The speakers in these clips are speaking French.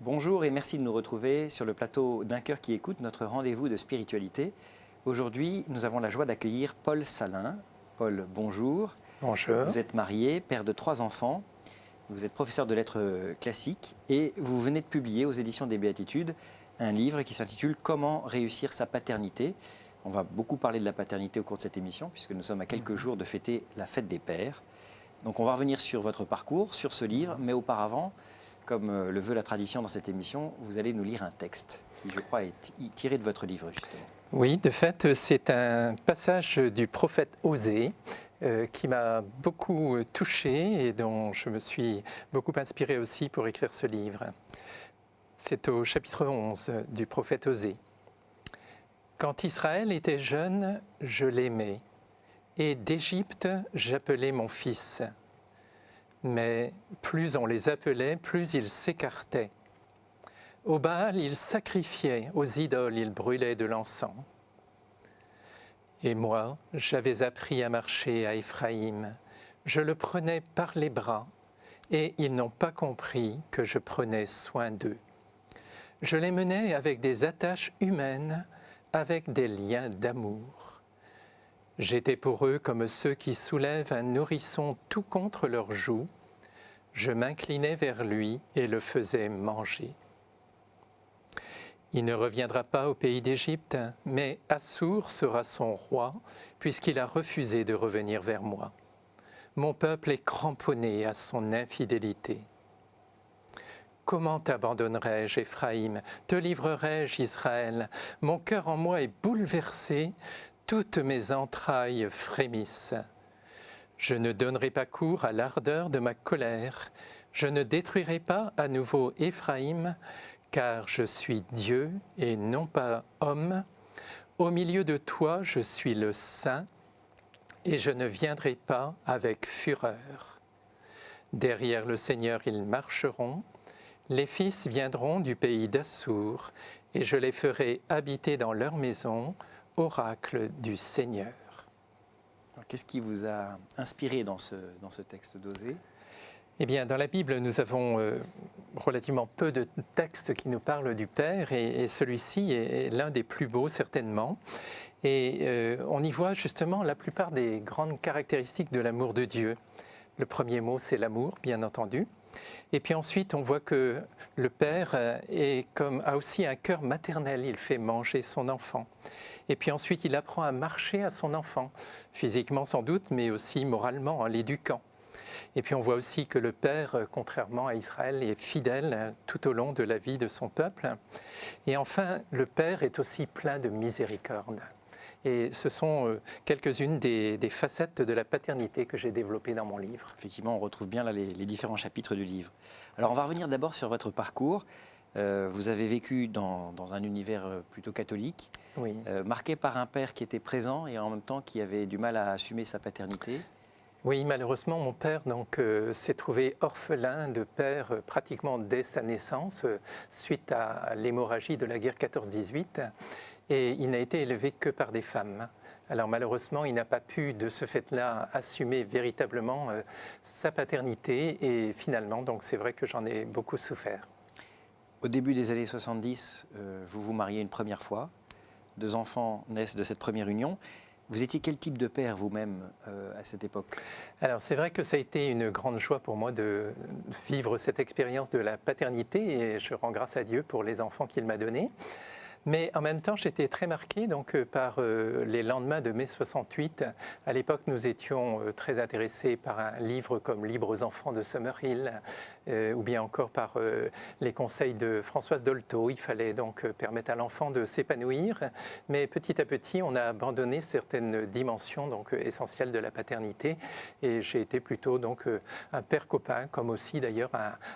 Bonjour et merci de nous retrouver sur le plateau d'Un cœur qui écoute, notre rendez-vous de spiritualité. Aujourd'hui, nous avons la joie d'accueillir Paul Salin. Paul, bonjour. Bonjour. Vous êtes marié, père de 3 enfants, vous êtes professeur de lettres classiques et vous venez de publier aux éditions des Béatitudes un livre qui s'intitule « Comment réussir sa paternité ». On va beaucoup parler de la paternité au cours de cette émission puisque nous sommes à quelques jours de fêter la fête des pères. Donc on va revenir sur votre parcours, sur ce livre, mais auparavant, comme le veut la tradition dans cette émission, vous allez nous lire un texte qui, je crois, est tiré de votre livre, justement. Oui, de fait, c'est un passage du prophète Osée qui m'a beaucoup touché et dont je me suis beaucoup inspiré aussi pour écrire ce livre. C'est au chapitre 11 du prophète Osée. « Quand Israël était jeune, je l'aimais, et d'Égypte, j'appelais mon fils. Mais plus on les appelait, plus ils s'écartaient. Au Baal, ils sacrifiaient, aux idoles, ils brûlaient de l'encens. Et moi, j'avais appris à marcher à Éphraïm. Je le prenais par les bras, et ils n'ont pas compris que je prenais soin d'eux. Je les menais avec des attaches humaines, avec des liens d'amour. J'étais pour eux comme ceux qui soulèvent un nourrisson tout contre leurs joues. Je m'inclinais vers lui et le faisais manger. Il ne reviendra pas au pays d'Égypte, mais Assour sera son roi, puisqu'il a refusé de revenir vers moi. Mon peuple est cramponné à son infidélité. Comment t'abandonnerai-je, Éphraïm? Te livrerai-je, Israël? Mon cœur en moi est bouleversé, toutes mes entrailles frémissent. Je ne donnerai pas cours à l'ardeur de ma colère, je ne détruirai pas à nouveau Éphraïm, car je suis Dieu et non pas homme. Au milieu de toi, je suis le Saint, et je ne viendrai pas avec fureur. Derrière le Seigneur, ils marcheront. Les fils viendront du pays d'Assour, et je les ferai habiter dans leur maison, oracle du Seigneur. » Qu'est-ce qui vous a inspiré dans ce texte d'Osée ? Eh bien, dans la Bible, nous avons relativement peu de textes qui nous parlent du Père, et celui-ci est l'un des plus beaux, certainement. Et on y voit justement la plupart des grandes caractéristiques de l'amour de Dieu. Le premier mot, c'est l'amour, bien entendu. Et puis ensuite, on voit que le Père a aussi un cœur maternel, il fait manger son enfant. Et puis ensuite, il apprend à marcher à son enfant, physiquement sans doute, mais aussi moralement, en l'éduquant. Et puis on voit aussi que le Père, contrairement à Israël, est fidèle tout au long de la vie de son peuple. Et enfin, le Père est aussi plein de miséricorde. Et ce sont quelques-unes des facettes de la paternité que j'ai développées dans mon livre. Effectivement, on retrouve bien là les différents chapitres du livre. Alors on va revenir d'abord sur votre parcours. Vous avez vécu dans un univers plutôt catholique, Oui. Marqué par un père qui était présent et en même temps qui avait du mal à assumer sa paternité. Oui, malheureusement, mon père s'est trouvé orphelin de père pratiquement dès sa naissance, suite à l'hémorragie de la guerre 14-18. Et il n'a été élevé que par des femmes. Alors malheureusement, il n'a pas pu de ce fait-là assumer véritablement sa paternité. Et finalement, donc c'est vrai que j'en ai beaucoup souffert. Au début des années 70, vous vous mariez une première fois. 2 enfants naissent de cette première union. Vous étiez quel type de père vous-même à cette époque ? Alors c'est vrai que ça a été une grande joie pour moi de vivre cette expérience de la paternité. Et je rends grâce à Dieu pour les enfants qu'il m'a donnés. Mais en même temps, j'étais très marqué par les lendemains de mai 68. À l'époque, nous étions très intéressés par un livre comme Libres enfants de Summerhill, ou bien encore par les conseils de Françoise Dolto. Il fallait donc permettre à l'enfant de s'épanouir. Mais petit à petit, on a abandonné certaines dimensions essentielles de la paternité. Et j'ai été plutôt un père copain, comme aussi d'ailleurs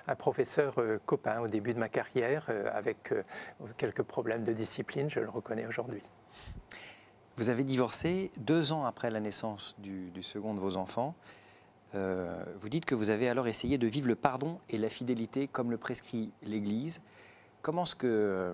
un professeur copain au début de ma carrière, avec quelques problèmes de discipline, je le reconnais aujourd'hui. Vous avez divorcé 2 ans après la naissance du second de vos enfants. Vous dites que vous avez alors essayé de vivre le pardon et la fidélité comme le prescrit l'Église. Comment est-ce que...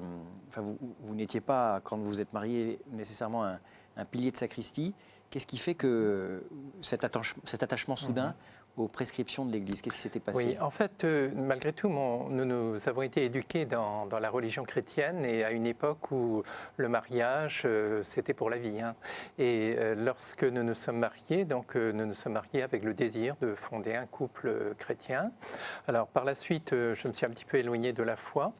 vous n'étiez pas, quand vous êtes mariés, nécessairement un pilier de sacristie. Qu'est-ce qui fait que cet attachement soudain aux prescriptions de l'Église. Qu'est-ce qui s'était passé? Oui, en fait, malgré tout, nous avons été éduqués dans la religion chrétienne et à une époque où le mariage, c'était pour la vie, hein. Et lorsque nous nous sommes mariés, donc nous nous sommes mariés avec le désir de fonder un couple chrétien. Alors par la suite, je me suis un petit peu éloigné de la foi,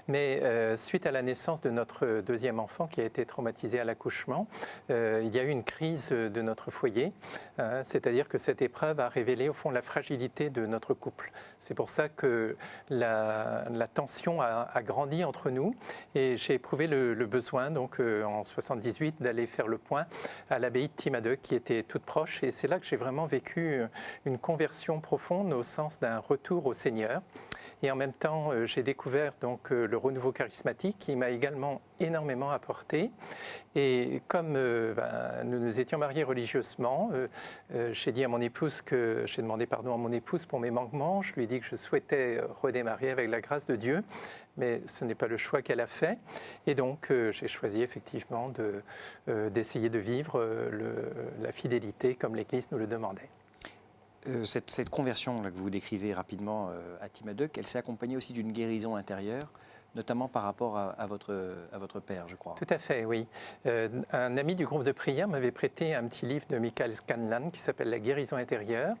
mais suite à la naissance de notre deuxième enfant qui a été traumatisé à l'accouchement, il y a eu une crise de notre foyer, hein, c'est-à-dire que cette épreuve a révélé au fond la fragilité de notre couple. C'est pour ça que la tension a grandi entre nous et j'ai éprouvé le besoin, donc en 78, d'aller faire le point à l'abbaye de Timadeuc qui était toute proche, et c'est là que j'ai vraiment vécu une conversion profonde au sens d'un retour au Seigneur. Et en même temps, j'ai découvert donc le renouveau charismatique qui m'a également énormément apporté. Et comme nous nous étions mariés religieusement, j'ai dit à mon épouse que j'ai demandé pardon à mon épouse pour mes manquements. Je lui ai dit que je souhaitais redémarrer avec la grâce de Dieu, mais ce n'est pas le choix qu'elle a fait. Et donc, j'ai choisi effectivement d'essayer de vivre la fidélité comme l'Église nous le demandait. Cette conversion là, que vous décrivez rapidement à Timadeuc, elle s'est accompagnée aussi d'une guérison intérieure, notamment par rapport à votre père, je crois. Tout à fait, oui. Un ami du groupe de prière m'avait prêté un petit livre de Michael Scanlan qui s'appelle « La guérison intérieure ».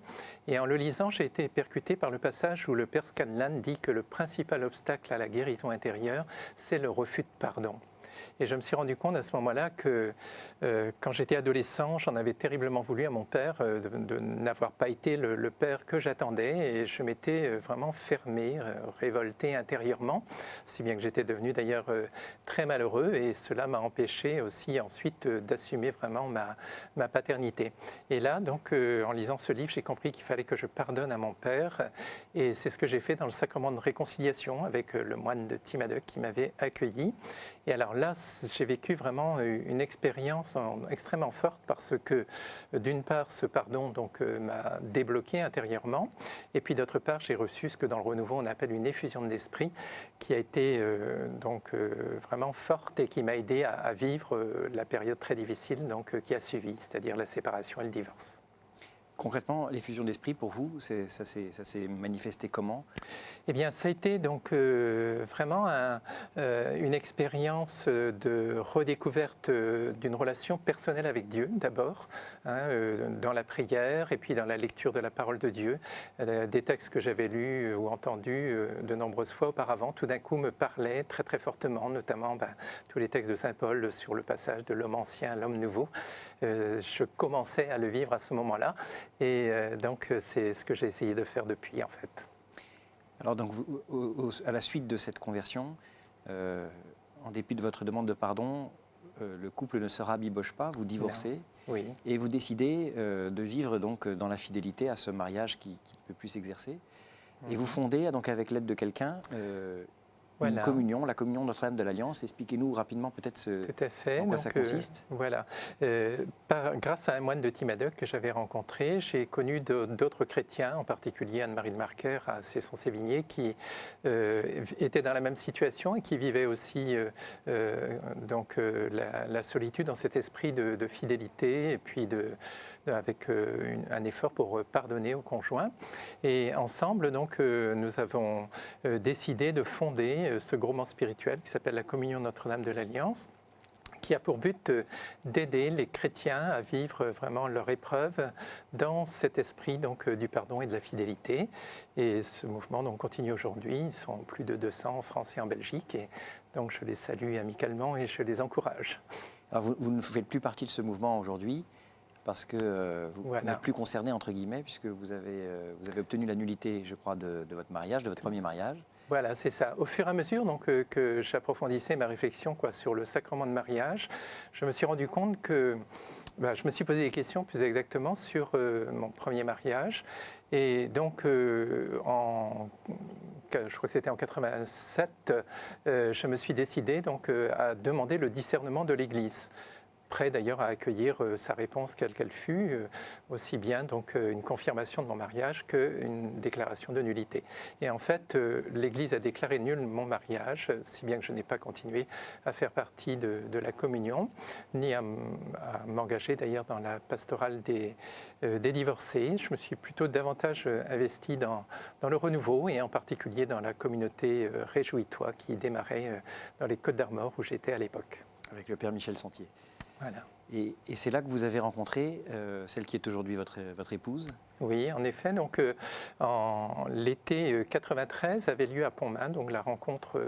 Et en le lisant, j'ai été percuté par le passage où le père Scanlan dit que le principal obstacle à la guérison intérieure, c'est le refus de pardon. Et je me suis rendu compte à ce moment-là que quand j'étais adolescent, j'en avais terriblement voulu à mon père de n'avoir pas été le père que j'attendais. Et je m'étais vraiment fermé, révolté intérieurement, si bien que j'étais devenu d'ailleurs très malheureux. Et cela m'a empêché aussi ensuite d'assumer vraiment ma paternité. Et là, donc, en lisant ce livre, j'ai compris qu'il fallait que je pardonne à mon père. Et c'est ce que j'ai fait dans le sacrement de réconciliation avec le moine de Timadeuc qui m'avait accueilli. Et alors là, j'ai vécu vraiment une expérience extrêmement forte parce que, d'une part, ce pardon m'a débloqué intérieurement, et puis d'autre part, j'ai reçu ce que dans le renouveau on appelle une effusion d'esprit qui a été vraiment forte et qui m'a aidé à vivre la période très difficile qui a suivi, c'est-à-dire la séparation et le divorce. Concrètement, l'effusion d'esprit, pour vous, ça s'est manifesté comment? Eh bien, ça a été donc vraiment une expérience de redécouverte d'une relation personnelle avec Dieu, d'abord, hein, dans la prière et puis dans la lecture de la parole de Dieu. Des textes que j'avais lus ou entendus de nombreuses fois auparavant, tout d'un coup me parlaient très très fortement, notamment tous les textes de saint Paul sur le passage de l'homme ancien à l'homme nouveau. Je commençais à le vivre à ce moment-là. Et donc, c'est ce que j'ai essayé de faire depuis, en fait. Alors, donc, à la suite de cette conversion, en dépit de votre demande de pardon, le couple ne se rabiboche pas, vous divorcez, oui. Et vous décidez de vivre donc dans la fidélité à ce mariage qui ne peut plus s'exercer. Et vous fondez, donc, avec l'aide de quelqu'un, une communion, la communion Notre-Dame de l'Alliance. Expliquez-nous rapidement peut-être en quoi ça consiste. Voilà. Grâce à un moine de Timadeuc que j'avais rencontré, j'ai connu d'autres chrétiens, en particulier Anne-Marie de Marquer à Cesson-Sévigné, qui étaient dans la même situation et qui vivaient aussi la solitude dans cet esprit de fidélité et puis avec un effort pour pardonner au conjoint. Et ensemble, donc, nous avons décidé de fonder ce groupement spirituel qui s'appelle la Communion Notre-Dame de l'Alliance, qui a pour but d'aider les chrétiens à vivre vraiment leur épreuve dans cet esprit du pardon et de la fidélité. Et ce mouvement continue aujourd'hui. Ils sont plus de 200 en France et en Belgique. Et donc je les salue amicalement et je les encourage. Alors vous ne faites plus partie de ce mouvement aujourd'hui parce que vous n'êtes plus concerné, entre guillemets, puisque vous avez obtenu la nullité, je crois, de votre mariage, de votre premier mariage. Voilà, c'est ça. Au fur et à mesure que j'approfondissais ma réflexion sur le sacrement de mariage, je me suis rendu compte que je me suis posé des questions plus exactement sur mon premier mariage. Et donc, je crois que c'était en 87, je me suis décidé à demander le discernement de l'Église. prêt d'ailleurs à accueillir sa réponse quelle qu'elle fût, aussi bien donc une confirmation de mon mariage qu'une déclaration de nullité. Et en fait, l'Église a déclaré nul mon mariage, si bien que je n'ai pas continué à faire partie de la communion, ni à m'engager d'ailleurs dans la pastorale des divorcés. Je me suis plutôt davantage investi dans le renouveau et en particulier dans la communauté Réjouis-toi qui démarrait dans les Côtes-d'Armor où j'étais à l'époque. Avec le père Michel Sentier. Voilà. Et c'est là que vous avez rencontré celle qui est aujourd'hui votre épouse? Oui, en effet. Donc, en l'été 93 avait lieu à Pontmain, donc la rencontre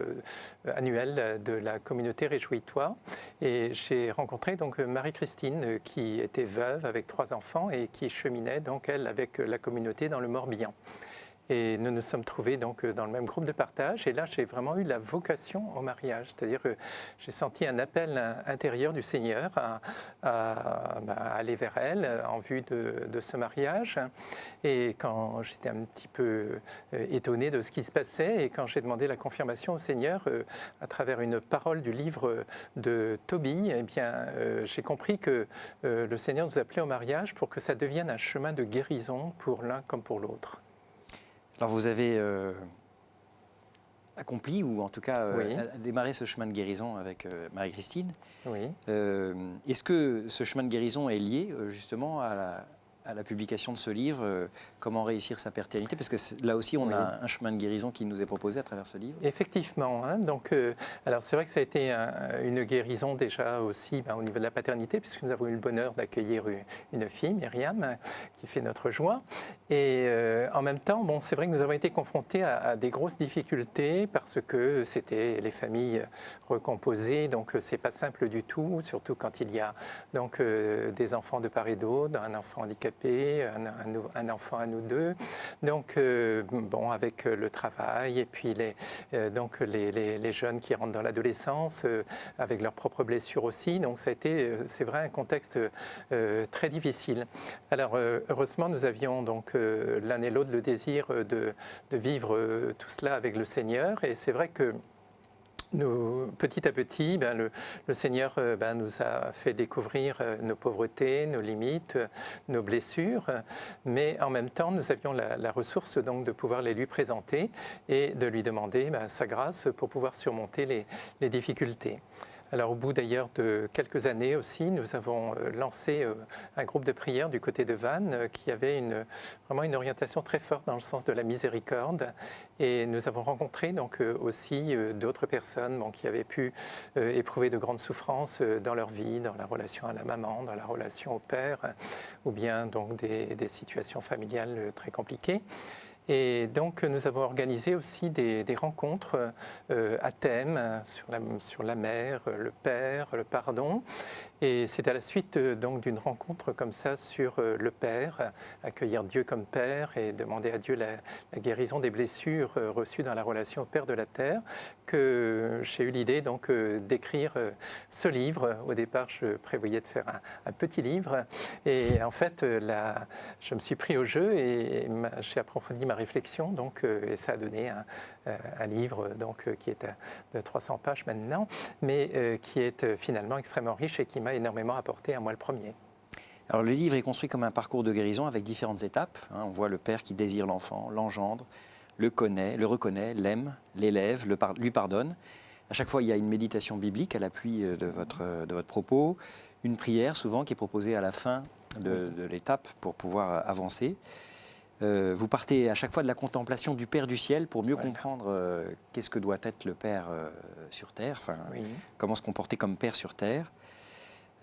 annuelle de la communauté Réjouis-toi. Et j'ai rencontré donc Marie-Christine qui était veuve avec 3 enfants et qui cheminait donc elle avec la communauté dans le Morbihan. Et nous nous sommes trouvés donc dans le même groupe de partage. Et là, j'ai vraiment eu la vocation au mariage. C'est-à-dire que j'ai senti un appel intérieur du Seigneur à aller vers elle en vue de ce mariage. Et quand j'étais un petit peu étonné de ce qui se passait, et quand j'ai demandé la confirmation au Seigneur à travers une parole du livre de Tobie, eh bien, j'ai compris que le Seigneur nous appelait au mariage pour que ça devienne un chemin de guérison pour l'un comme pour l'autre. Alors vous avez accompli, ou en tout cas Oui. démarré ce chemin de guérison avec Marie-Christine. Oui. Est-ce que ce chemin de guérison est lié justement à la publication de ce livre, Comment réussir sa paternité? Parce que là aussi, on a un chemin de guérison qui nous est proposé à travers ce livre. Effectivement. Hein, donc, alors c'est vrai que ça a été une guérison déjà aussi au niveau de la paternité, puisque nous avons eu le bonheur d'accueillir une fille, Myriam, qui fait notre joie. Et en même temps, bon, c'est vrai que nous avons été confrontés à des grosses difficultés parce que c'était les familles recomposées, donc c'est pas simple du tout, surtout quand il y a donc des enfants de part et d'autre, un enfant handicapé, un enfant à nous deux. Donc, bon, avec le travail et puis donc les jeunes qui rentrent dans l'adolescence, avec leurs propres blessures aussi. Donc, ça a été, c'est vrai, un contexte très difficile. Alors, heureusement, nous avions donc l'un et l'autre le désir de vivre tout cela avec le Seigneur. Et c'est vrai que petit à petit, le Seigneur nous a fait découvrir nos pauvretés, nos limites, nos blessures, mais en même temps, nous avions la ressource donc de pouvoir les lui présenter et de lui demander sa grâce pour pouvoir surmonter les difficultés. Alors au bout d'ailleurs de quelques années aussi, nous avons lancé un groupe de prière du côté de Vannes qui avait vraiment une orientation très forte dans le sens de la miséricorde. Et nous avons rencontré donc aussi d'autres personnes qui avaient pu éprouver de grandes souffrances dans leur vie, dans la relation à la maman, dans la relation au père, ou bien donc des situations familiales très compliquées. Et donc, nous avons organisé aussi des rencontres à thème sur la mère, le père, le pardon. Et c'est à la suite donc d'une rencontre comme ça sur le Père, accueillir Dieu comme Père et demander à Dieu la guérison des blessures reçues dans la relation au Père de la terre, que j'ai eu l'idée donc d'écrire ce livre. Au départ, je prévoyais de faire un petit livre, et en fait, je me suis pris au jeu et j'ai approfondi ma réflexion, donc et ça a donné un livre donc qui est de 300 pages maintenant, mais qui est finalement extrêmement riche et qui m'a énormément apporté à moi le premier. Alors le livre est construit comme un parcours de guérison avec différentes étapes. On voit le père qui désire l'enfant, l'engendre, le connaît, le reconnaît, l'aime, l'élève, lui pardonne. À chaque fois, il y a une méditation biblique à l'appui de votre propos, une prière souvent qui est proposée à la fin de l'étape pour pouvoir avancer. Vous partez à chaque fois de la contemplation du Père du ciel pour mieux comprendre qu'est-ce que doit être le Père sur terre, comment se comporter comme Père sur terre.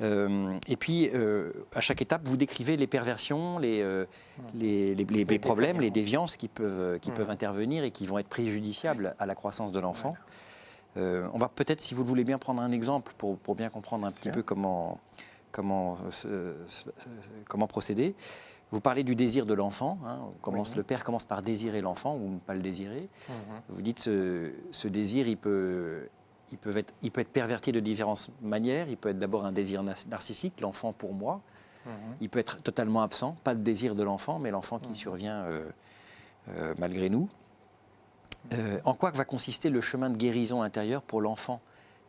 Et puis, à chaque étape, vous décrivez les perversions, les problèmes, les déviances qui peuvent intervenir et qui vont être préjudiciables à la croissance de l'enfant. On va peut-être, si vous le voulez bien, prendre un exemple pour bien comprendre un petit peu comment procéder. Vous parlez du désir de l'enfant. Le père commence par désirer l'enfant ou ne pas le désirer. Vous dites ce désir, il peut être perverti de différentes manières. Il peut être d'abord un désir narcissique, l'enfant pour moi. Il peut être totalement absent, pas de désir de l'enfant, mais l'enfant qui survient malgré nous. En quoi va consister le chemin de guérison intérieure pour l'enfant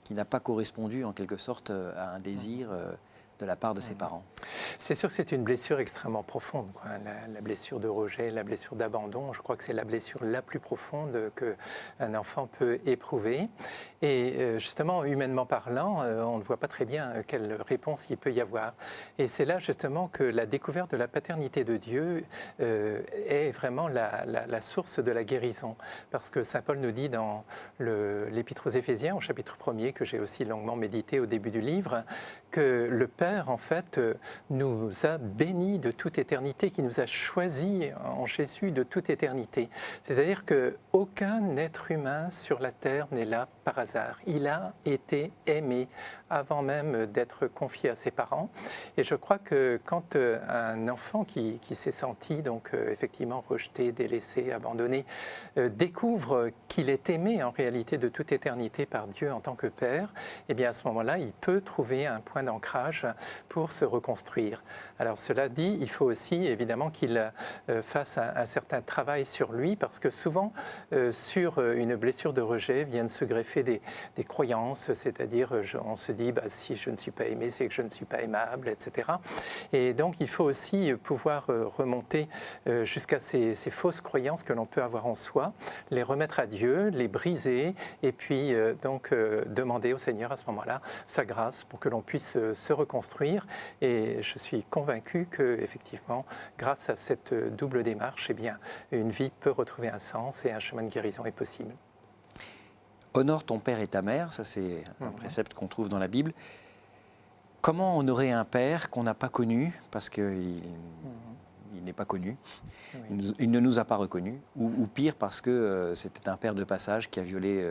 qui n'a pas correspondu en quelque sorte à un désir de la part de ses parents. C'est sûr que c'est une blessure extrêmement profonde, quoi. La blessure de rejet, la blessure d'abandon, je crois que c'est la blessure la plus profonde qu'un enfant peut éprouver. Et justement, humainement parlant, on ne voit pas très bien quelle réponse il peut y avoir. Et c'est là justement que la découverte de la paternité de Dieu est vraiment la source de la guérison. Parce que Saint Paul nous dit dans l'Épître aux Éphésiens, au chapitre 1er, que j'ai aussi longuement médité au début du livre, que le Père, en fait, nous a bénis de toute éternité, qui nous a choisis en Jésus de toute éternité. C'est-à-dire qu'aucun être humain sur la terre n'est là par hasard. Il a été aimé avant même d'être confié à ses parents. Et je crois que quand un enfant qui s'est senti donc effectivement rejeté, délaissé, abandonné, découvre qu'il est aimé en réalité de toute éternité par Dieu en tant que Père, eh bien à ce moment-là, il peut trouver un point d'ancrage pour se reconstruire. Alors cela dit, il faut aussi évidemment qu'il fasse un certain travail sur lui, parce que souvent sur une blessure de rejet viennent se greffer des croyances, c'est-à-dire on se dit si je ne suis pas aimé, c'est que je ne suis pas aimable, etc. Et donc il faut aussi pouvoir remonter jusqu'à ces fausses croyances que l'on peut avoir en soi, les remettre à Dieu, les briser, et puis donc demander au Seigneur à ce moment-là sa grâce pour que l'on puisse se reconstruire. Et je suis convaincu que effectivement, grâce à cette double démarche, eh bien, une vie peut retrouver un sens et un chemin de guérison est possible. Honore ton père et ta mère, ça c'est un précepte qu'on trouve dans la Bible. Comment honorer un père qu'on n'a pas connu parce qu'il n'est pas connu, il ne nous a pas reconnus, ou pire parce que c'était un père de passage qui a violé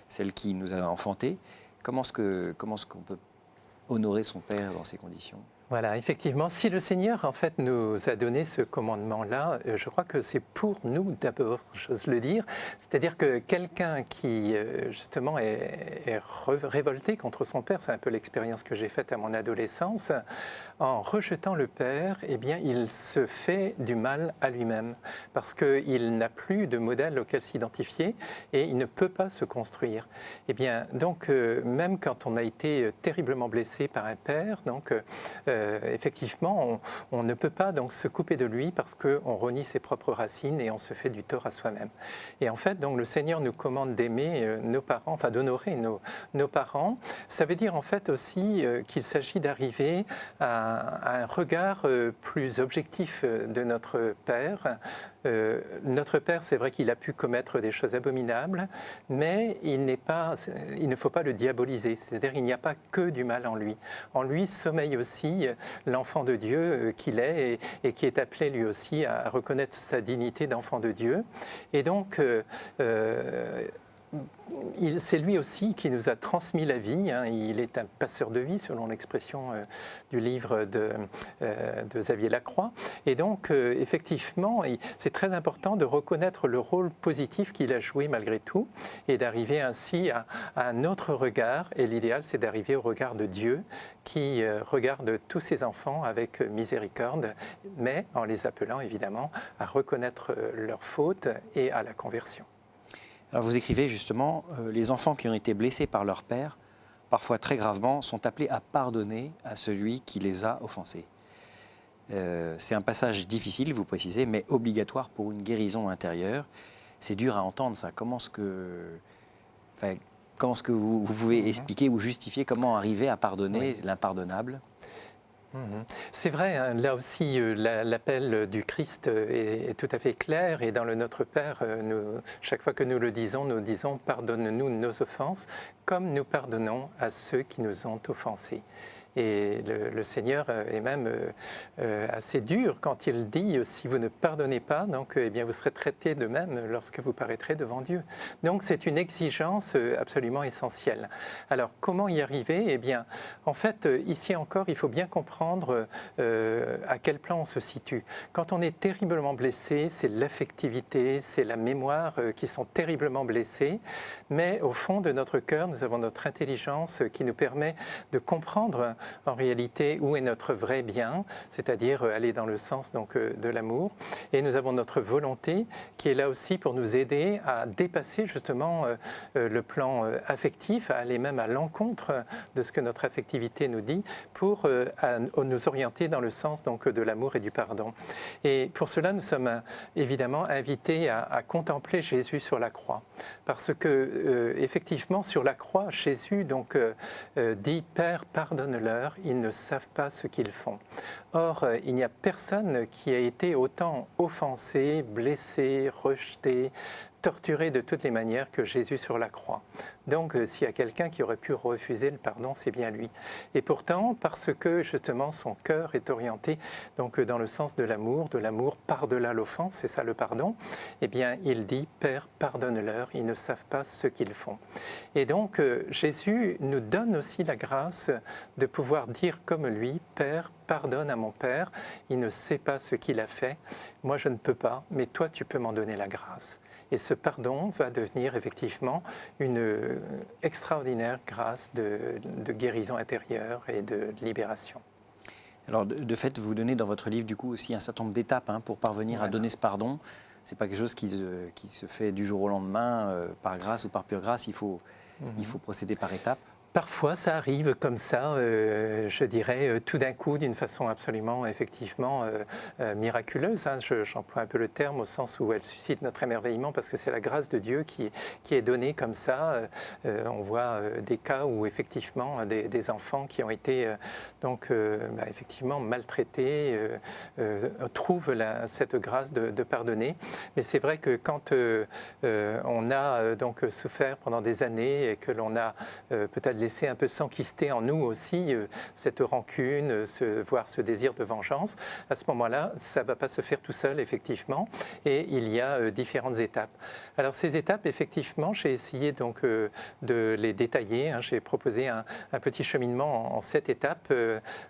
celle qui nous a enfantés. Comment est-ce qu'on peut honorer son père dans ces conditions ? Voilà, effectivement, si le Seigneur en fait nous a donné ce commandement-là, je crois que c'est pour nous d'abord, j'ose le dire. C'est-à-dire que quelqu'un qui justement est révolté contre son père, c'est un peu l'expérience que j'ai faite à mon adolescence, en rejetant le père, eh bien, il se fait du mal à lui-même parce qu'il n'a plus de modèle auquel s'identifier et il ne peut pas se construire. Eh bien, donc même quand on a été terriblement blessé par un père, donc effectivement, on ne peut pas donc se couper de lui parce qu'on renie ses propres racines et on se fait du tort à soi-même. Et en fait, donc, le Seigneur nous commande d'aimer nos parents, enfin d'honorer nos parents. Ça veut dire en fait aussi qu'il s'agit d'arriver à un regard plus objectif de notre Père. Notre Père, c'est vrai qu'il a pu commettre des choses abominables, mais il ne faut pas le diaboliser. C'est-à-dire qu'il n'y a pas que du mal en lui. En lui sommeille aussi l'enfant de Dieu qu'il est et qui est appelé lui aussi à reconnaître sa dignité d'enfant de Dieu. Et donc, c'est lui aussi qui nous a transmis la vie. Il est un passeur de vie, selon l'expression du livre de Xavier Lacroix. Et donc, effectivement, c'est très important de reconnaître le rôle positif qu'il a joué malgré tout et d'arriver ainsi à un autre regard. Et l'idéal, c'est d'arriver au regard de Dieu qui regarde tous ses enfants avec miséricorde, mais en les appelant évidemment à reconnaître leurs fautes et à la conversion. Alors vous écrivez justement, les enfants qui ont été blessés par leur père, parfois très gravement, sont appelés à pardonner à celui qui les a offensés. C'est un passage difficile, vous précisez, mais obligatoire pour une guérison intérieure. C'est dur à entendre ça. Comment est-ce que vous pouvez expliquer ou justifier comment arriver à pardonner l'impardonnable ? C'est vrai, là aussi, l'appel du Christ est tout à fait clair. Et dans le Notre Père, chaque fois que nous le disons, nous disons « Pardonne-nous nos offenses, comme nous pardonnons à ceux qui nous ont offensés ». Et le Seigneur est même assez dur quand il dit « Si vous ne pardonnez pas, donc, eh bien, vous serez traités de même lorsque vous paraîtrez devant Dieu ». Donc c'est une exigence absolument essentielle. Alors comment y arriver ? Eh bien, en fait, ici encore, il faut bien comprendre à quel plan on se situe. Quand on est terriblement blessé, c'est l'affectivité, c'est la mémoire qui sont terriblement blessées. Mais au fond de notre cœur, nous avons notre intelligence qui nous permet de comprendre en réalité où est notre vrai bien, c'est-à-dire aller dans le sens donc, de l'amour. Et nous avons notre volonté qui est là aussi pour nous aider à dépasser justement le plan affectif, à aller même à l'encontre de ce que notre affectivité nous dit, pour nous orienter dans le sens donc, de l'amour et du pardon. Et pour cela, nous sommes évidemment invités à contempler Jésus sur la croix. Parce que, effectivement, sur la croix, Jésus donc, dit « Père, pardonne-leur, ils ne savent pas ce qu'ils font ». Or, il n'y a personne qui a été autant offensé, blessé, rejeté, torturé de toutes les manières que Jésus sur la croix. Donc, s'il y a quelqu'un qui aurait pu refuser le pardon, c'est bien lui. Et pourtant, parce que justement son cœur est orienté donc, dans le sens de l'amour par-delà l'offense, c'est ça le pardon, eh bien, il dit « Père, pardonne-leur, ils ne savent pas ce qu'ils font ». Et donc, Jésus nous donne aussi la grâce de pouvoir dire comme lui « Père, pardonne à mon Père, il ne sait pas ce qu'il a fait, moi je ne peux pas, mais toi tu peux m'en donner la grâce ». Et ce pardon va devenir effectivement une extraordinaire grâce de guérison intérieure et de libération. Alors de fait, vous donnez dans votre livre du coup aussi un certain nombre d'étapes pour parvenir à donner ce pardon. Ce n'est pas quelque chose qui se fait du jour au lendemain par grâce ou par pure grâce, il faut procéder par étapes. Parfois, ça arrive comme ça, je dirais, tout d'un coup, d'une façon absolument, effectivement, miraculeuse. J'emploie un peu le terme au sens où elle suscite notre émerveillement, parce que c'est la grâce de Dieu qui est donnée comme ça. On voit des cas où, effectivement, des enfants qui ont été, donc, effectivement, maltraités, trouvent cette grâce de pardonner. Mais c'est vrai que quand on a donc souffert pendant des années et que l'on a peut-être laisser un peu s'enquister en nous aussi cette rancune, voire ce désir de vengeance. À ce moment-là, ça ne va pas se faire tout seul, effectivement, et il y a différentes étapes. Alors ces étapes, effectivement, j'ai essayé donc de les détailler. J'ai proposé un petit cheminement en 7 étapes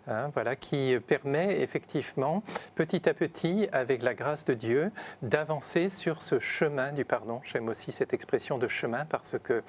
voilà, qui permet effectivement, petit à petit, avec la grâce de Dieu, d'avancer sur ce chemin du pardon. J'aime aussi cette expression de chemin parce que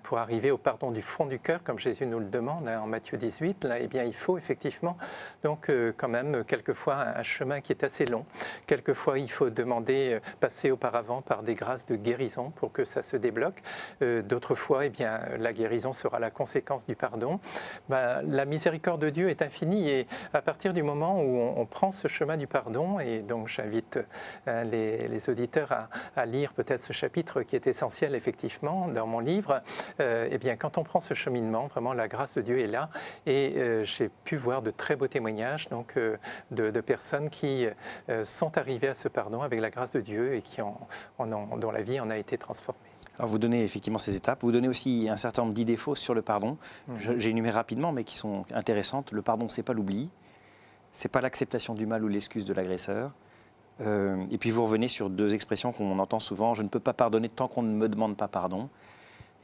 pour arriver au pardon du fond du cœur, comme Jésus nous le demande en Matthieu 18, là, eh bien, il faut effectivement donc, quand même quelquefois un chemin qui est assez long. Quelquefois, il faut demander, passer auparavant par des grâces de guérison pour que ça se débloque. D'autres fois, eh bien, la guérison sera la conséquence du pardon. La miséricorde de Dieu est infinie et à partir du moment où on prend ce chemin du pardon, et donc j'invite les auditeurs à lire peut-être ce chapitre qui est essentiel effectivement dans mon livre, eh bien, quand on prend ce cheminement, vraiment la grâce de Dieu est là et j'ai pu voir de très beaux témoignages donc, de personnes qui sont arrivées à ce pardon avec la grâce de Dieu et dont la vie en a été transformée. Alors vous donnez effectivement ces étapes, vous donnez aussi un certain nombre d'idées fausses sur le pardon. J'ai énuméré rapidement mais qui sont intéressantes. Le pardon, ce n'est pas l'oubli, ce n'est pas l'acceptation du mal ou l'excuse de l'agresseur. Et puis vous revenez sur 2 expressions qu'on entend souvent, je ne peux pas pardonner tant qu'on ne me demande pas pardon.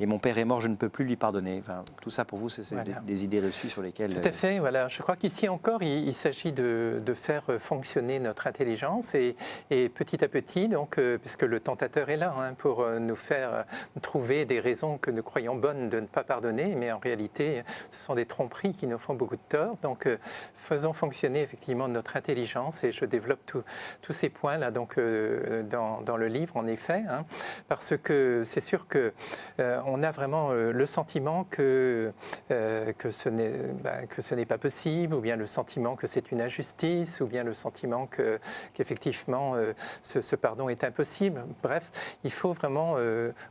Et mon père est mort, je ne peux plus lui pardonner. Enfin, tout ça pour vous, c'est voilà. des idées reçues sur lesquelles... Tout à fait, voilà. Je crois qu'ici encore, il s'agit de faire fonctionner notre intelligence et petit à petit, donc, puisque le tentateur est là pour nous faire trouver des raisons que nous croyons bonnes de ne pas pardonner, mais en réalité, ce sont des tromperies qui nous font beaucoup de tort. Donc, faisons fonctionner effectivement notre intelligence et je développe tous ces points-là donc, dans le livre, en effet, parce que c'est sûr que on a vraiment le sentiment que ce n'est pas possible, ou bien le sentiment que c'est une injustice, ou bien le sentiment qu'effectivement ce pardon est impossible. Bref, il faut vraiment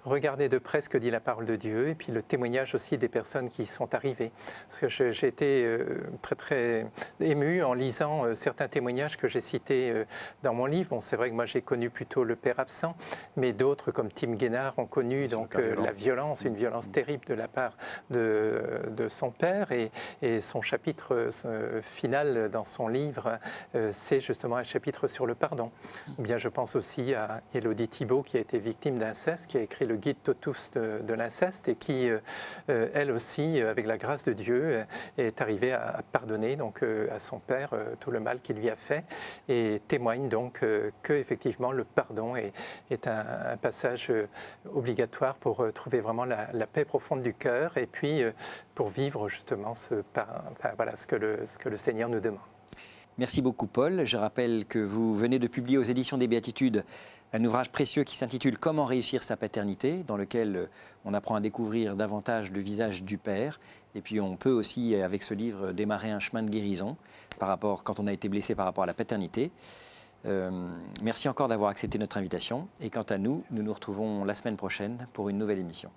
regarder de près ce que dit la parole de Dieu, et puis le témoignage aussi des personnes qui y sont arrivées. Parce que j'ai été très très ému en lisant certains témoignages que j'ai cités dans mon livre. Bon, c'est vrai que moi j'ai connu plutôt le père absent, mais d'autres comme Tim Guénard ont connu donc, la violence, une violence terrible de la part de son père et son chapitre final dans son livre, c'est justement un chapitre sur le pardon. Ou bien je pense aussi à Élodie Thibault qui a été victime d'inceste, qui a écrit le guide totus de l'inceste et qui, elle aussi, avec la grâce de Dieu, est arrivée à pardonner donc, à son père tout le mal qu'il lui a fait et témoigne donc que effectivement le pardon est un passage obligatoire pour trouver vraiment vraiment la paix profonde du cœur et puis pour vivre justement voilà, ce que le Seigneur nous demande. Merci beaucoup Paul. Je rappelle que vous venez de publier aux éditions des Béatitudes un ouvrage précieux qui s'intitule « Comment réussir sa paternité », dans lequel on apprend à découvrir davantage le visage du Père. Et puis on peut aussi, avec ce livre, démarrer un chemin de guérison quand on a été blessé par rapport à la paternité. Merci encore d'avoir accepté notre invitation. Et quant à nous, nous nous retrouvons la semaine prochaine pour une nouvelle émission.